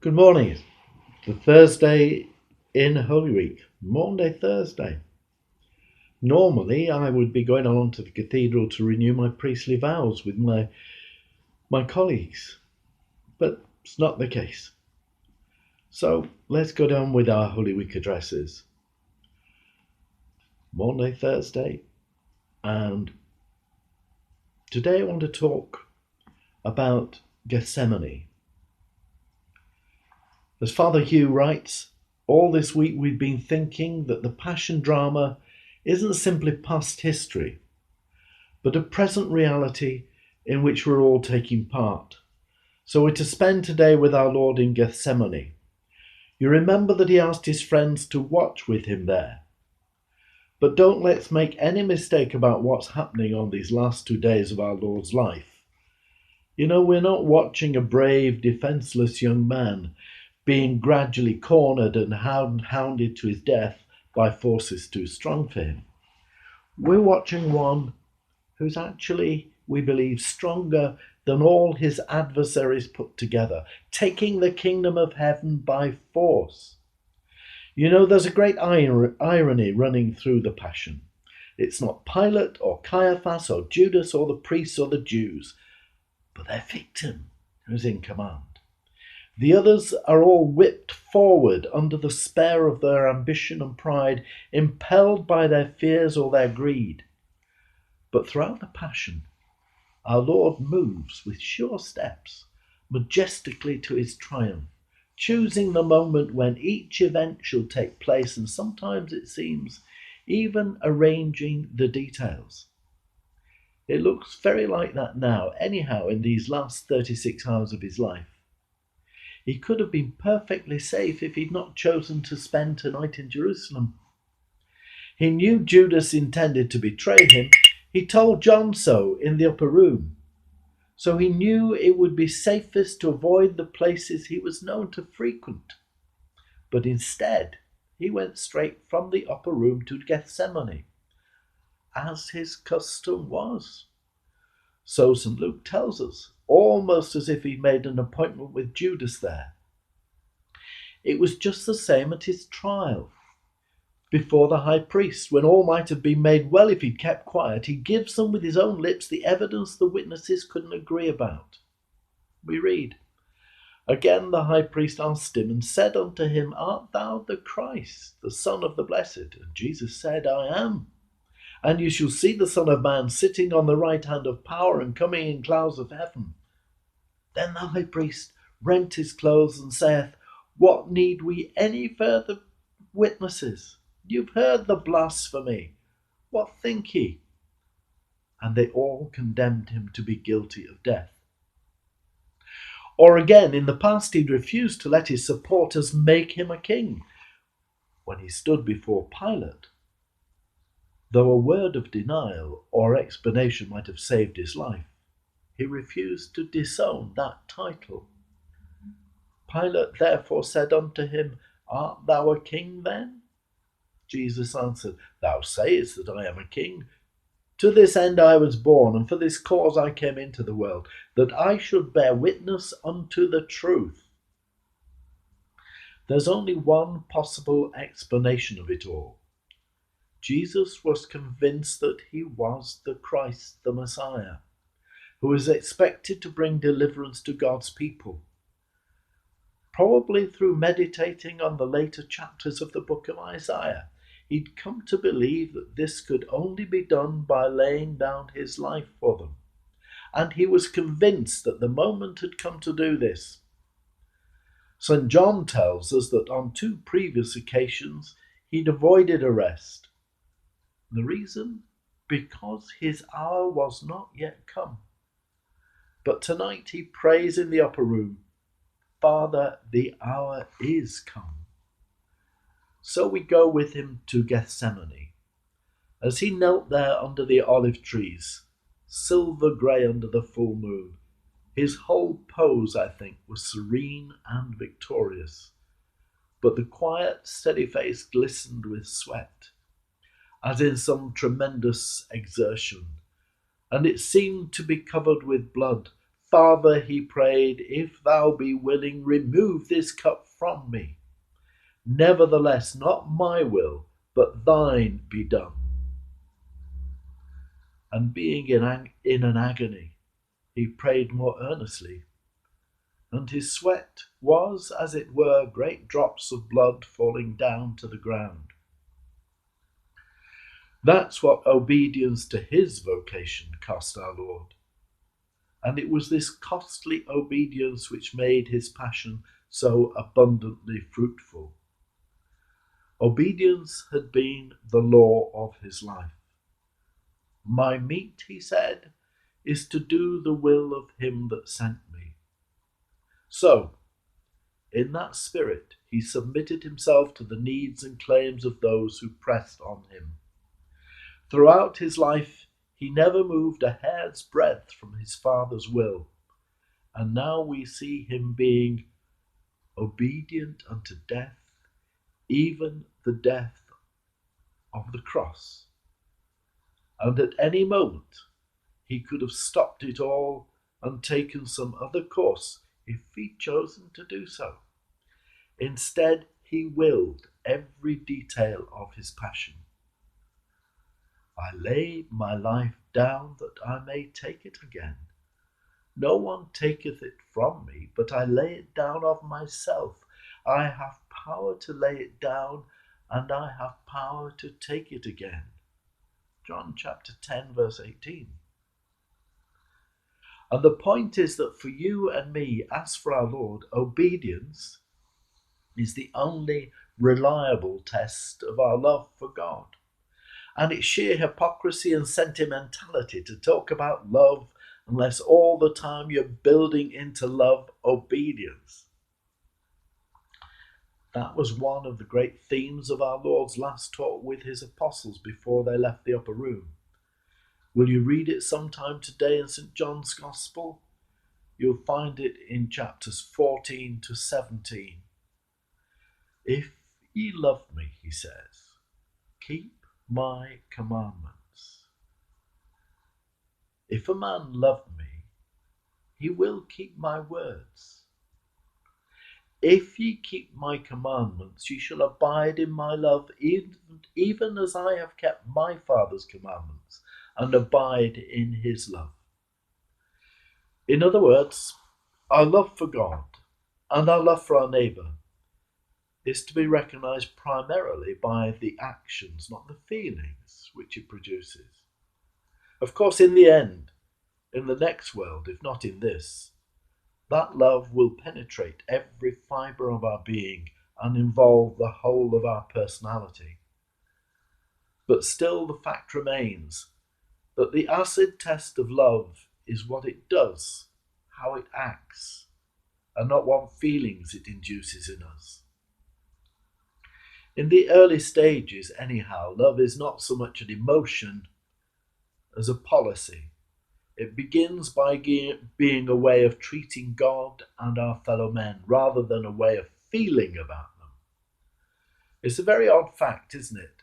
Good morning. The Thursday in Holy Week, Maundy Thursday. Normally, I would be going along to the cathedral to renew my priestly vows with my colleagues, but it's not the case. So let's go down with our Holy Week addresses. Maundy Thursday, and today I want to talk about Gethsemane. As Father Hugh writes, all this week we've been thinking that the Passion drama isn't simply past history, but a present reality in which we're all taking part. So we're to spend today with our Lord in Gethsemane. You remember that he asked his friends to watch with him there. But don't let's make any mistake about what's happening on these last 2 days of our Lord's life. You know, we're not watching a brave, defenseless young man being gradually cornered and hounded to his death by forces too strong for him. We're watching one who's actually, we believe, stronger than all his adversaries put together, taking the kingdom of heaven by force. You know, there's a great irony running through the Passion. It's not Pilate or Caiaphas or Judas or the priests or the Jews, but their victim who's in command. The others are all whipped forward under the spur of their ambition and pride, impelled by their fears or their greed. But throughout the Passion, our Lord moves with sure steps, majestically to his triumph, choosing the moment when each event shall take place, and sometimes, it seems, even arranging the details. It looks very like that now, anyhow, in these last 36 hours of his life. He could have been perfectly safe if he'd not chosen to spend tonight in Jerusalem. He knew Judas intended to betray him. He told John so in the upper room. So he knew it would be safest to avoid the places he was known to frequent. But instead, he went straight from the upper room to Gethsemane, as his custom was. So St. Luke tells us, almost as if he made an appointment with Judas there. It was just the same at his trial. Before the high priest, when all might have been made well if he'd kept quiet, he gives them with his own lips the evidence the witnesses couldn't agree about. We read, "Again the high priest asked him and said unto him, Art thou the Christ, the Son of the Blessed? And Jesus said, I am. And you shall see the Son of Man sitting on the right hand of power and coming in clouds of heaven. Then the high priest rent his clothes and saith, What need we any further witnesses? You've heard the blasphemy. What think ye? And they all condemned him to be guilty of death." Or again, in the past he'd refused to let his supporters make him a king when he stood before Pilate. Though a word of denial or explanation might have saved his life, he refused to disown that title. Pilate therefore said unto him, Art thou a king then? Jesus answered, Thou sayest that I am a king. To this end I was born, and for this cause I came into the world, that I should bear witness unto the truth. There's only one possible explanation of it all. Jesus was convinced that he was the Christ, the Messiah, who was expected to bring deliverance to God's people. Probably through meditating on the later chapters of the book of Isaiah, he'd come to believe that this could only be done by laying down his life for them. And he was convinced that the moment had come to do this. St. John tells us that on 2 previous occasions he'd avoided arrest. The reason? Because his hour was not yet come. But tonight he prays in the upper room, Father, the hour is come. So we go with him to Gethsemane. As he knelt there under the olive trees, silver grey under the full moon, his whole pose, I think, was serene and victorious. But the quiet, steady face glistened with sweat, as in some tremendous exertion, and it seemed to be covered with blood, Father, he prayed, if thou be willing, remove this cup from me. Nevertheless, not my will, but thine be done. And being in an agony, he prayed more earnestly, and his sweat was, as it were, great drops of blood falling down to the ground. That's what obedience to his vocation cost our Lord. And it was this costly obedience which made his passion so abundantly fruitful. Obedience had been the law of his life. My meat, he said, is to do the will of him that sent me. So, in that spirit, he submitted himself to the needs and claims of those who pressed on him. Throughout his life, he never moved a hair's breadth from his Father's will, and now we see him being obedient unto death, even the death of the cross. And at any moment, he could have stopped it all and taken some other course if he'd chosen to do so. Instead, he willed every detail of his passion. I lay my life down that I may take it again. No one taketh it from me, but I lay it down of myself. I have power to lay it down, and I have power to take it again. John chapter 10, verse 18. And the point is that for you and me, as for our Lord, obedience is the only reliable test of our love for God. And it's sheer hypocrisy and sentimentality to talk about love unless all the time you're building into love obedience. That was one of the great themes of our Lord's last talk with his apostles before they left the upper room. Will you read it sometime today in St. John's Gospel? You'll find it in chapters 14 to 17. If ye love me, he says, keep my commandments. If a man love me, he will keep my words. If ye keep my commandments, ye shall abide in my love, even as I have kept my Father's commandments, and abide in his love. In other words, our love for God and our love for our neighbour is to be recognised primarily by the actions, not the feelings, which it produces. Of course, in the end, in the next world, if not in this, that love will penetrate every fibre of our being and involve the whole of our personality. But still the fact remains that the acid test of love is what it does, how it acts, and not what feelings it induces in us. In the early stages, anyhow, love is not so much an emotion as a policy. It begins by being a way of treating God and our fellow men rather than a way of feeling about them. It's a very odd fact, isn't it,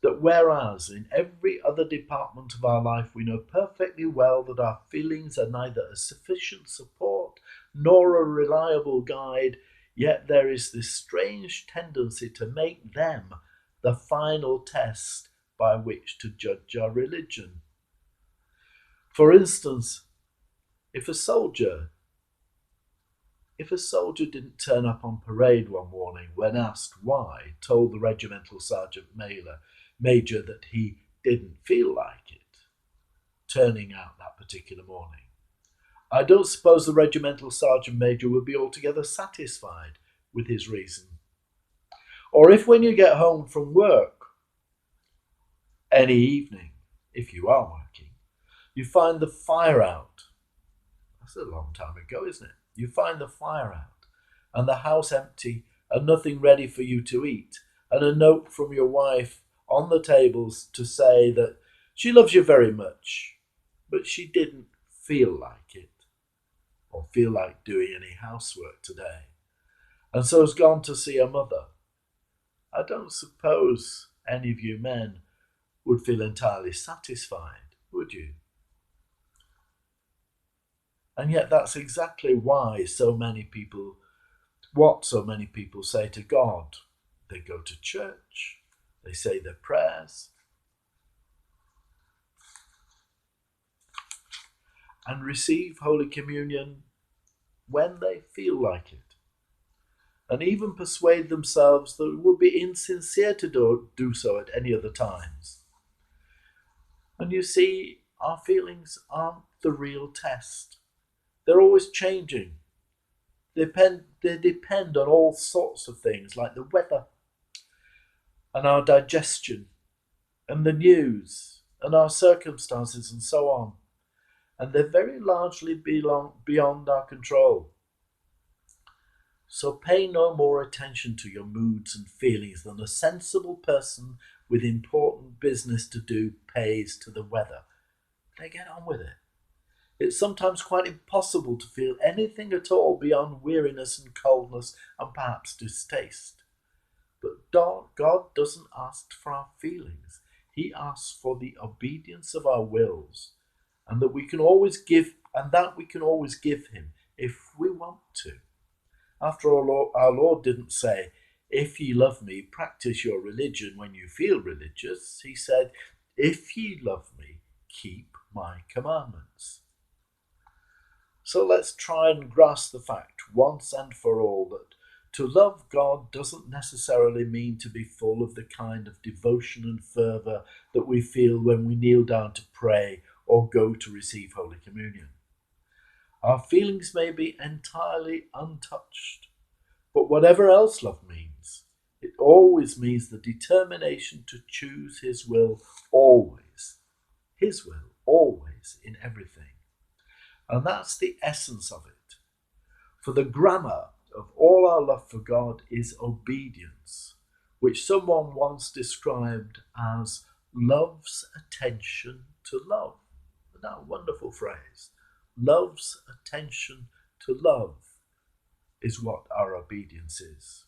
that whereas in every other department of our life we know perfectly well that our feelings are neither a sufficient support nor a reliable guide, yet there is this strange tendency to make them the final test by which to judge our religion. For instance, if a soldier didn't turn up on parade one morning when asked why, told the regimental sergeant major that he didn't feel like it, turning out that particular morning, I don't suppose the regimental sergeant major would be altogether satisfied with his reason. Or if when you get home from work, any evening, if you are working, you find the fire out. That's a long time ago, isn't it? You find the fire out and the house empty and nothing ready for you to eat, and a note from your wife on the tables to say that she loves you very much, but she didn't feel like it or feel like doing any housework today, and so has gone to see her mother. I don't suppose any of you men would feel entirely satisfied, would you? And yet that's exactly why so many people, what so many people say to God. They go to church, they say their prayers, and receive Holy Communion when they feel like it, and even persuade themselves that it would be insincere to do so at any other times. And you see, our feelings aren't the real test. They're always changing. They depend on all sorts of things like the weather and our digestion and the news and our circumstances and so on. And they very largely belong beyond our control. So pay no more attention to your moods and feelings than a sensible person with important business to do pays to the weather. They get on with it. It's sometimes quite impossible to feel anything at all beyond weariness and coldness and perhaps distaste. But God doesn't ask for our feelings. He asks for the obedience of our wills, and that we can always give him if we want to. After all, our Lord didn't say, "If ye love me, practice your religion when you feel religious." He said, "If ye love me, keep my commandments." So let's try and grasp the fact once and for all that to love God doesn't necessarily mean to be full of the kind of devotion and fervour that we feel when we kneel down to pray or go to receive Holy Communion. Our feelings may be entirely untouched, but whatever else love means, it always means the determination to choose His will always in everything. And that's the essence of it. For the grammar of all our love for God is obedience, which someone once described as love's attention to love. Isn't that a wonderful phrase? Love's attention to love is what our obedience is.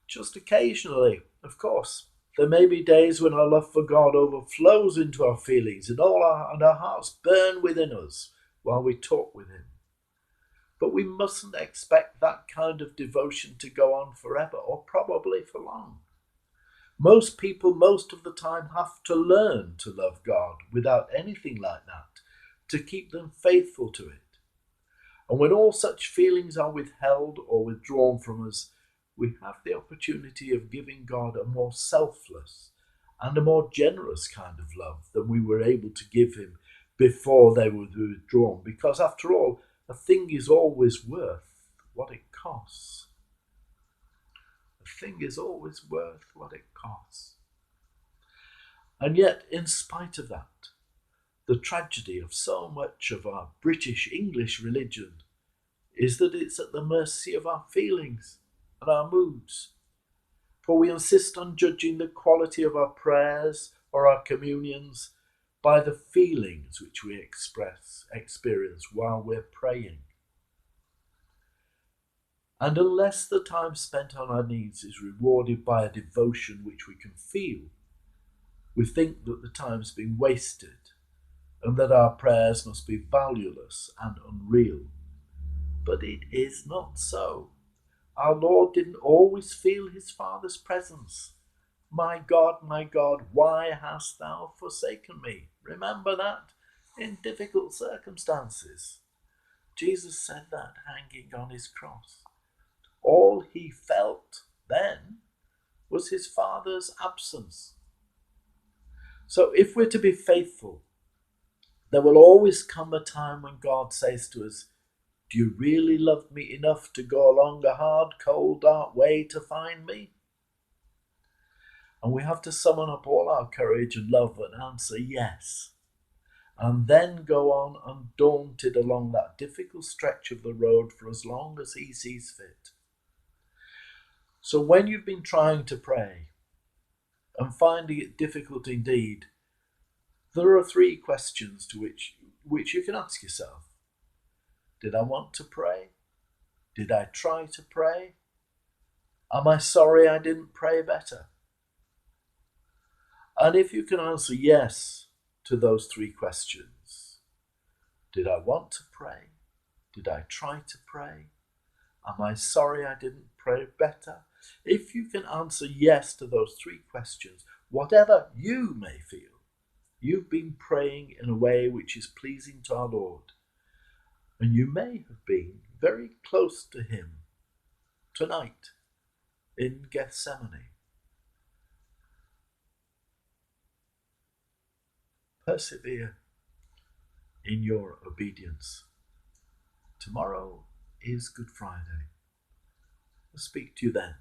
Just occasionally, of course, there may be days when our love for God overflows into our feelings and our hearts burn within us while we talk with Him. But we mustn't expect that kind of devotion to go on forever, or probably for long. Most people, most of the time, have to learn to love God without anything like that, to keep them faithful to it. And when all such feelings are withheld or withdrawn from us, we have the opportunity of giving God a more selfless and a more generous kind of love than we were able to give Him before they were withdrawn. Because after all, a thing is always worth what it costs. A thing is always worth what it costs. And yet, in spite of that, the tragedy of so much of our British English religion is that it's at the mercy of our feelings and our moods. For we insist on judging the quality of our prayers or our communions by the feelings which we experience while we're praying. And unless the time spent on our knees is rewarded by a devotion which we can feel, we think that the time's been wasted and that our prayers must be valueless and unreal. But it is not so. Our Lord didn't always feel His Father's presence. My God, why hast thou forsaken me? Remember that in difficult circumstances. Jesus said that hanging on His cross. All He felt then was His Father's absence. So if we're to be faithful, there will always come a time when God says to us, "Do you really love me enough to go along a hard, cold, dark way to find me?" And we have to summon up all our courage and love and answer yes. And then go on undaunted along that difficult stretch of the road for as long as He sees fit. So when you've been trying to pray and finding it difficult indeed, there are 3 questions to which you can ask yourself. Did I want to pray? Did I try to pray? Am I sorry I didn't pray better? And if you can answer yes to those 3 questions, Did I want to pray? Did I try to pray? Am I sorry I didn't pray better? If you can answer yes to those three questions, whatever you may feel, you've been praying in a way which is pleasing to our Lord. And you may have been very close to him tonight in Gethsemane. Persevere in your obedience. Tomorrow is Good Friday. I'll speak to you then.